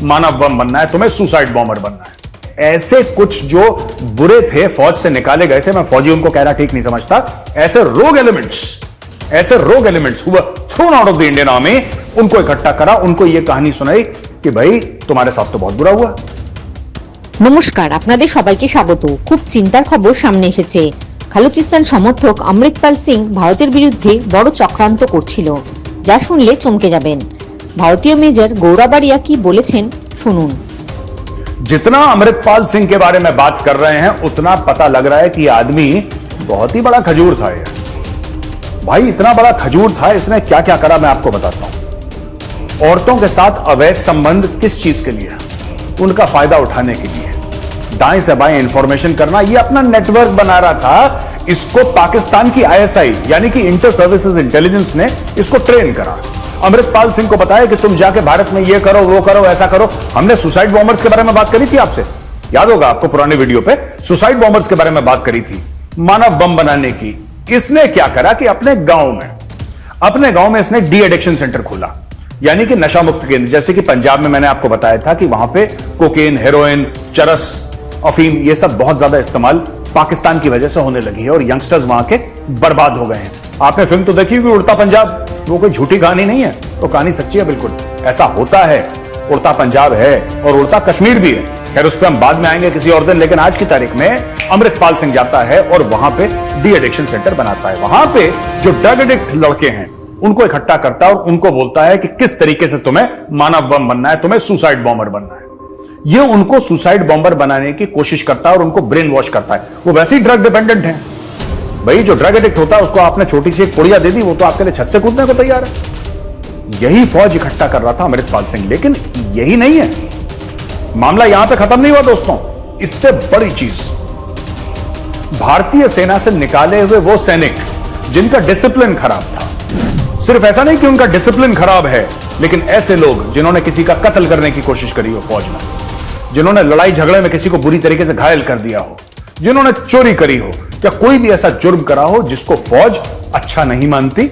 मानव बम बनना है, तुम्हें सुसाइड बॉम्बर बनना है। ऐसे कुछ जो बुरे थे फौज से निकाले गए थे, मैं फौजी उनको कहना ठीक नहीं समझता, ऐसे रोग एलिमेंट्स हुआ thrown out of the Indian army, उनको इकट्ठा करा, उनको यह कहानी सुनाई कि भाई तुम्हारे साथ तो बहुत बुरा हुआ। নমস্কার, আপনাদের সবাইকে স্বাগত। খুব চিন্তার খবর সামনে এসেছে। খালুচিস্তান সমর্থক অমৃতপাল সিং ভারতের বিরুদ্ধে বড় চক্রান্ত করছিল, যা শুনলে চমকে যাবেন। ভারতীয় মেজর গৌরাবাড়িয়া কি বলেছেন শুনুন। जितना अमृतपाल सिंह के बारे में बात कर रहे हैं उतना पता लग रहा है कि यह आदमी बहुत ही बड़ा खजूर था। ये भाई इतना बड़ा खजूर था, इसने क्या क्या करा मैं आपको बताता हूं। औरतों के साथ अवैध संबंध किस चीज के लिए? उनका फायदा उठाने के लिए, दाएं से बाएं इंफॉर्मेशन करना, यह अपना नेटवर्क बना रहा था। इसको पाकिस्तान की आईएसआई यानी कि इंटर सर्विसेज इंटेलिजेंस ने इसको ट्रेन करा। अमृतपाल सिंह को बताया कि तुम जाके भारत में ये करो, वो करो, ऐसा करो। हमने सुसाइड बॉम्बर्स के बारे में बात करी थी आपसे, याद होगा आपको, पुराने वीडियो पे सुसाइड बॉम्बर्स के बारे में बात करी थी, मानव बम बनाने की। इसने क्या करा कि अपने गांव में इसने डी एडिक्शन सेंटर खोला, यानी कि नशा मुक्त केंद्र। जैसे कि पंजाब में मैंने आपको बताया था कि वहां पे कोकेन, हेरोइन, चरस, अफीम, ये सब बहुत ज्यादा इस्तेमाल पाकिस्तान की वजह से होने लगी है और यंगस्टर्स वहां के बर्बाद हो गए हैं। आपने फिल्म तो देखी होगी उड़ता पंजाब, वो कोई झूठी कहानी नहीं है, वो कहानी सच्ची है, बिल्कुल ऐसा होता है। उड़ता पंजाब है और उड़ता कश्मीर भी है, खैर उस पर हम बाद में आएंगे किसी और दिन। लेकिन आज की तारीख में अमृतपाल सिंह जाता है और वहां पे डी एडिक्शन सेंटर बनाता है। वहां पे जो ड्रग एडिक्ट लड़के हैं उनको इकट्ठा करता है और उनको बोलता है कि किस तरीके से तुम्हें मानव बम बनना है, तुम्हें सुसाइड बॉम्बर बनना है। ये उनको सुसाइड बॉम्बर बनाने की कोशिश करता है और उनको ब्रेन वॉश करता है। वो वैसे ही ड्रग डिपेंडेंट है भाई, जो ड्रग एडिक्ट होता है उसको आपने छोटी सी एक पुड़िया दे दी, वो तो आपके लिए छत से कूदने को तैयार है। यही फौज इकट्ठा कर रहा था अमृतपाल सिंह। लेकिन यही नहीं है, मामला यहां पे खत्म नहीं हुआ दोस्तों। इससे बड़ी चीज, भारतीय सेना से निकाले हुए वो सैनिक जिनका डिसिप्लिन खराब था, सिर्फ ऐसा नहीं कि उनका डिसिप्लिन खराब है, लेकिन ऐसे लोग जिन्होंने किसी का कत्ल करने की कोशिश करी हो फौज में, जिन्होंने लड़ाई झगड़े में किसी को बुरी तरीके से घायल कर दिया हो, जिन्होंने चोरी करी हो या कोई भी ऐसा जुर्म करा हो जिसको फौज अच्छा नहीं मानती,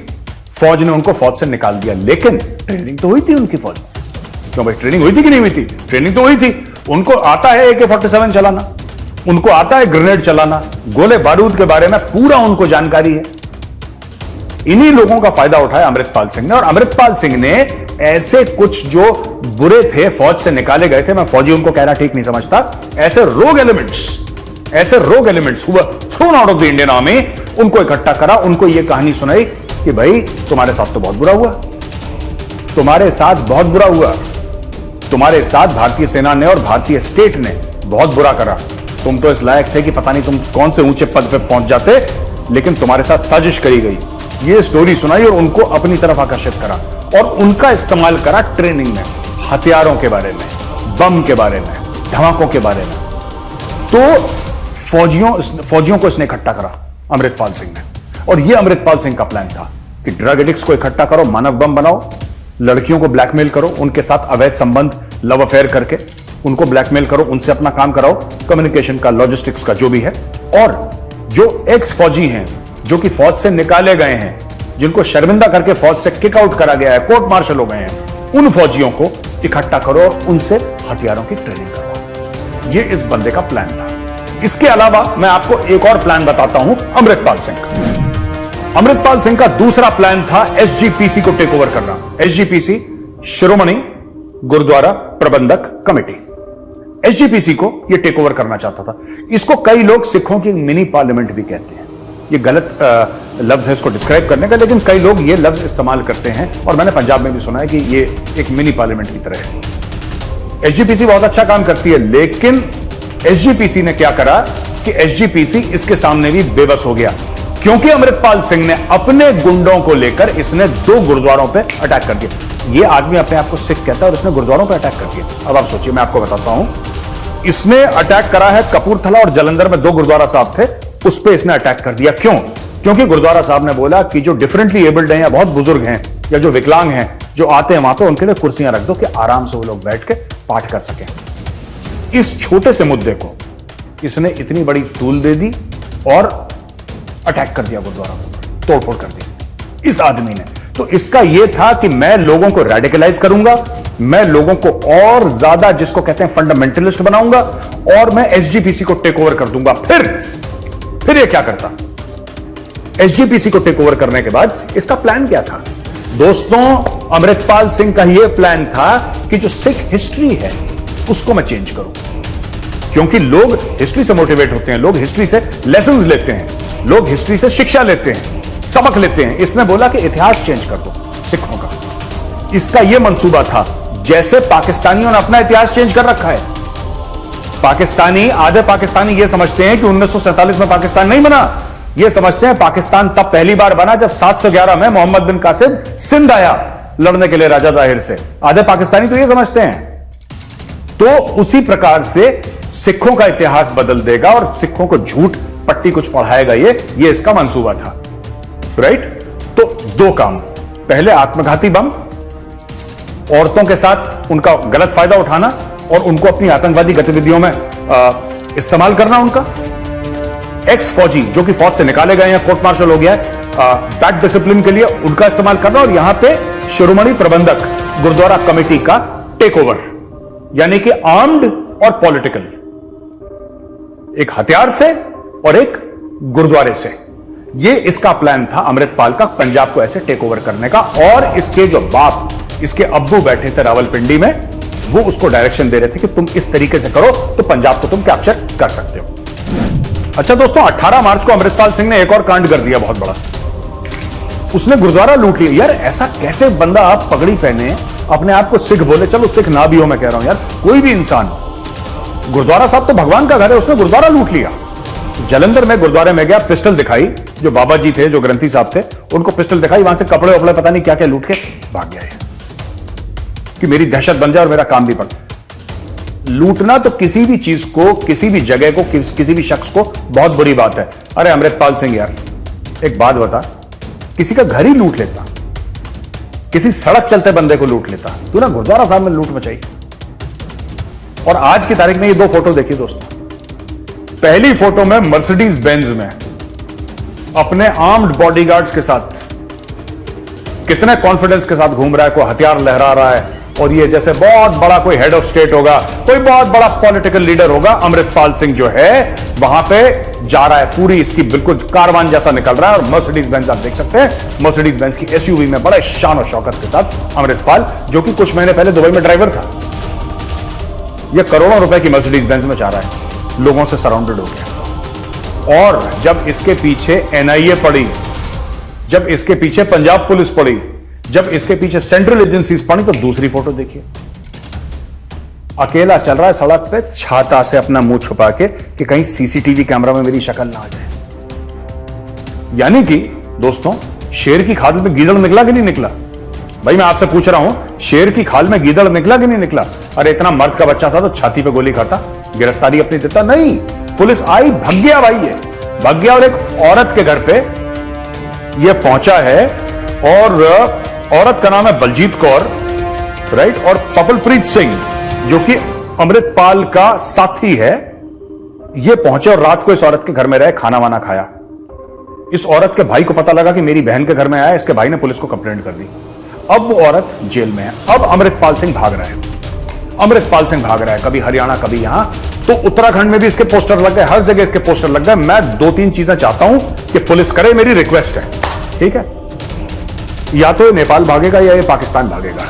फौज ने उनको फौज से निकाल दिया। लेकिन ट्रेनिंग तो हुई थी उनकी फौज में। क्यों भाई, ट्रेनिंग हुई थी कि नहीं हुई थी? ट्रेनिंग तो हुई थी। उनको आता है AK-47 चलाना, उनको आता है ग्रेनेड चलाना, गोले बारूद के बारे में पूरा उनको जानकारी है। इन्हीं लोगों का फायदा उठाया अमृतपाल सिंह ने। और अमृतपाल सिंह ने ऐसे कुछ जो बुरे थे फौज से निकाले गए थे, मैं फौजी उनको कहना ठीक नहीं समझता, ऐसे रोग एलिमेंट्स हुआ thrown out of the Indian army, उनको इकट्ठा करा, उनको यह कहानी सुनाई कि भाई तुम्हारे साथ तो बहुत बुरा हुआ, तुम्हारे साथ बहुत बुरा हुआ, तुम्हारे साथ भारतीय सेना ने और भारतीय स्टेट ने बहुत बुरा करा। तुम तो इस लायक थे कि पता नहीं तुम कौन से ऊंचे पद पे पहुंच जाते, लेकिन तुम्हारे साथ साजिश करी गई। ये स्टोरी सुनाई और उनको अपनी तरफ आकर्षित करा और उनका इस्तेमाल करा ट्रेनिंग में, हथियारों के बारे में, बम के बारे में, धमाकों के बारे में। तो फौजियों को इसने इकट्ठा करा अमृतपाल सिंह ने। और यह अमृतपाल सिंह का प्लान था कि ड्रग एडिक्ट्स को इकट्ठा करो, मानव बम बनाओ, लड़कियों को ब्लैकमेल करो, उनके साथ अवैध संबंध, लव अफेयर करके उनको ब्लैकमेल करो, उनसे अपना काम कराओ, कम्युनिकेशन का, लॉजिस्टिक्स का, जो भी है। और जो एक्स फौजी हैं, जो कि फौज से निकाले गए हैं, जिनको शर्मिंदा करके फौज से किक आउट करा गया है, कोर्ट मार्शल हो गए हैं, उन फौजियों को इकट्ठा करो और उनसे हथियारों की ट्रेनिंग करो। यह इस बंदे का प्लान था। इसके अलावा मैं आपको एक और प्लान बताता हूं अमृतपाल सिंह का। अमृतपाल सिंह का दूसरा प्लान था SGPC को टेक ओवर करना। SGPC शिरोमणि गुरुद्वारा प्रबंधक कमेटी, SGPC को यह टेक ओवर करना चाहता था। इसको कई लोग सिखों की मिनी पार्लियामेंट भी कहते हैं। ये गलत लफ्ज है इसको डिस्क्राइब करने का, लेकिन कई लोग ये लफ्ज इस्तेमाल करते हैं और मैंने पंजाब में भी सुना है कि ये एक मिनी पार्लियामेंट की तरह है। SGPC बहुत अच्छा काम करती है, लेकिन SGPC ने क्या करा कि SGPC इसके सामने भी बेबस हो गया, क्योंकि अमृतपाल सिंह ने अपने गुंडों को लेकर इसने 2 गुरुद्वारों पे अटैक कर दिया। ये आदमी अपने आप को सिख कहता है और इसने गुरुद्वारों पे अटैक कर दिया। अब आप सोचिए, मैं आपको बताता हूं। इसने अटैक करा है कपूरथला और जालंधर में 2 गुरुद्वारा साहब थे, उस पर इसने अटैक कर दिया। क्यों? क्योंकि गुरुद्वारा साहब ने बोला कि जो डिफरेंटली एबल्ड हैं या बहुत बुजुर्ग हैं या जो विकलांग हैं, जो आते हैं वहां पे, उनके लिए कुर्सियां रख दो कि आराम से वो लोग बैठ के पाठ कर सकें। इस छोटे से मुद्दे को इसने इतनी बड़ी तूल दे दी और अटैक कर दिया गुरुद्वारा को, तोड़फोड़ कर दी इस आदमी ने। तो इसका यह था कि मैं लोगों को रेडिकलाइज करूंगा, मैं लोगों को और ज्यादा जिसको कहते हैं फंडामेंटलिस्ट बनाऊंगा, और मैं एसजीपीसी को टेक ओवर कर दूंगा। फिर ये क्या करता? एसजीपीसी को टेक ओवर करने के बाद इसका प्लान क्या था दोस्तों? अमृतपाल सिंह का यह प्लान था कि जो सिख हिस्ट्री है उसको मैं चेंज करूं, क्योंकि लोग हिस्ट्री से मोटिवेट होते हैं, लोग हिस्ट्री से लेसन्स लेते हैं, लोग हिस्ट्री से शिक्षा लेते हैं, सबक लेते हैं। इसने बोला कि इतिहास चेंज कर दो सिखों का। इसका यह मंसूबा था, जैसे पाकिस्तानियों ने अपना इतिहास चेंज कर रखा है। आधे पाकिस्तानी यह समझते हैं कि 1947 में पाकिस्तान नहीं बना, यह समझते हैं पाकिस्तान तब पहली बार बना जब 711 में मोहम्मद बिन कासिम सिंध आया लड़ने के लिए राजा ताहिर से। आधे पाकिस्तानी तो यह समझते हैं। तो उसी प्रकार से सिखों का इतिहास बदल देगा और सिखों को झूठ पट्टी कुछ पढ़ाएगा, ये इसका मंसूबा था, राइट? तो दो काम, पहले आत्मघाती बम, औरतों के साथ उनका गलत फायदा उठाना और उनको अपनी आतंकवादी गतिविधियों में इस्तेमाल करना। उनका एक्स फौजी जो कि फौज से निकाले गए हैं, कोर्ट मार्शल हो गया है, बैड डिसिप्लिन के लिए उनका इस्तेमाल करना, और यहां पे शिरोमणि प्रबंधक गुरुद्वारा कमेटी का टेक ओवर, यानी कि आर्म्ड और पॉलिटिकल, एक हथियार से और एक गुरुद्वारे से। ये इसका प्लान था अमृतपाल का, पंजाब को ऐसे टेक ओवर करने का। और इसके जो बाप, इसके अब्बू बैठे थे रावलपिंडी में, वो उसको डायरेक्शन दे रहे थे कि तुम इस तरीके से करो तो पंजाब को तुम कैप्चर कर सकते हो। अच्छा दोस्तों, 18 मार्च को अमृतपाल सिंह ने एक और कांड कर दिया बहुत बड़ा। उसने गुरुद्वारा लूट लिया। यार ऐसा कैसे बंदा, आप पगड़ी पहने, अपने आप को सिख बोले, चलो सिख ना भी हो, मैं कह रहा हूं यार, कोई भी इंसान, गुरुद्वारा साहब तो भगवान का घर है, उसने गुरुद्वारा लूट लिया। जलंधर में गुरुद्वारे में गया, पिस्टल दिखाई, जो बाबा जी थे, जो ग्रंथी साहब थे, उनको पिस्टल दिखाई, वहां से कपड़े वपड़े पता नहीं क्या क्या लूट के भाग गया है कि मेरी दहशत बन जाए और मेरा काम भी पड़। लूटना तो किसी भी चीज को, किसी भी जगह को, किसी भी शख्स को बहुत बुरी बात है। अरे अमृतपाल सिंह यार, एक बात बता, किसी का घर ही लूट लेता, किसी सड़क चलते बंदे को लूट लेता, तू ना गुरुद्वारा साहब में लूट मचाई। और आज की तारीख में ये दो फोटो देखिए दोस्तों। पहली फोटो में मर्सिडीज बेंज में अपने आर्म्ड बॉडीगार्ड्स के साथ कितने कॉन्फिडेंस के साथ घूम रहा है, कोई हथियार लहरा रहा है, और ये जैसे बहुत बड़ा कोई हेड ऑफ स्टेट होगा, कोई बहुत बड़ा पॉलिटिकल लीडर होगा। अमृतपाल सिंह जो है वहां पे जा रहा है, पूरी इसकी बिल्कुल कारवान जैसा निकल रहा है। और मर्सिडीज बेंज आप देख सकते हैं, मर्सिडीज बेंज की एसयूवी में बड़े शान और शौकत के साथ अमृतपाल, जो कि कुछ महीने पहले दुबई में ड्राइवर था, यह करोड़ों रुपए की मर्सिडीज बेंज में जा रहा है, लोगों से सराउंडेड हो गया। और जब इसके पीछे एनआईए पड़ी, जब इसके पीछे पंजाब पुलिस पड़ी, जब इसके पीछे सेंट्रल एजेंसीज पड़ी, तो दूसरी फोटो देखिए, अकेला चल रहा है सड़क पे, छाता से अपना मुंह छुपा के कि कहीं सीसीटीवी कैमरा में मेरी शक्ल ना आ जाए। यानी कि दोस्तों, शेर की खाल में गीदड़ निकला कि नहीं निकला? भाई मैं आपसे पूछ रहा हूं, शेर की खाल में गीदड़ निकला कि नहीं निकला? अरे इतना मर्द का बच्चा था तो छाती पे गोली खाता, गिरफ्तारी अपनी देता नहीं, पुलिस आई, भग गया भाई, ये भग गया। और एक औरत के घर पे ये पहुंचा है, और औरत का नाम है बलजीत कौर, राइट, और पपलप्रीत सिंह जो कि अमृतपाल का साथी है, ये पहुंचे और रात को इस औरत के घर में रहे, खाना वाना खाया। इस औरत के भाई को पता लगा कि मेरी बहन के घर में आया, इसके भाई ने पुलिस को कंप्लेंट कर दी। अब वो औरत जेल में है। अब अमृतपाल सिंह भाग रहा है, अमृतपाल सिंह भाग रहा है, कभी हरियाणा कभी यहां। तो उत्तराखंड में भी इसके पोस्टर लग गए, हर जगह इसके पोस्टर लग गए। मैं 2-3 चीजें चाहता हूं कि पुलिस करे, मेरी रिक्वेस्ट है, ठीक है? या तो ये नेपाल भागेगा या ये पाकिस्तान भागेगा।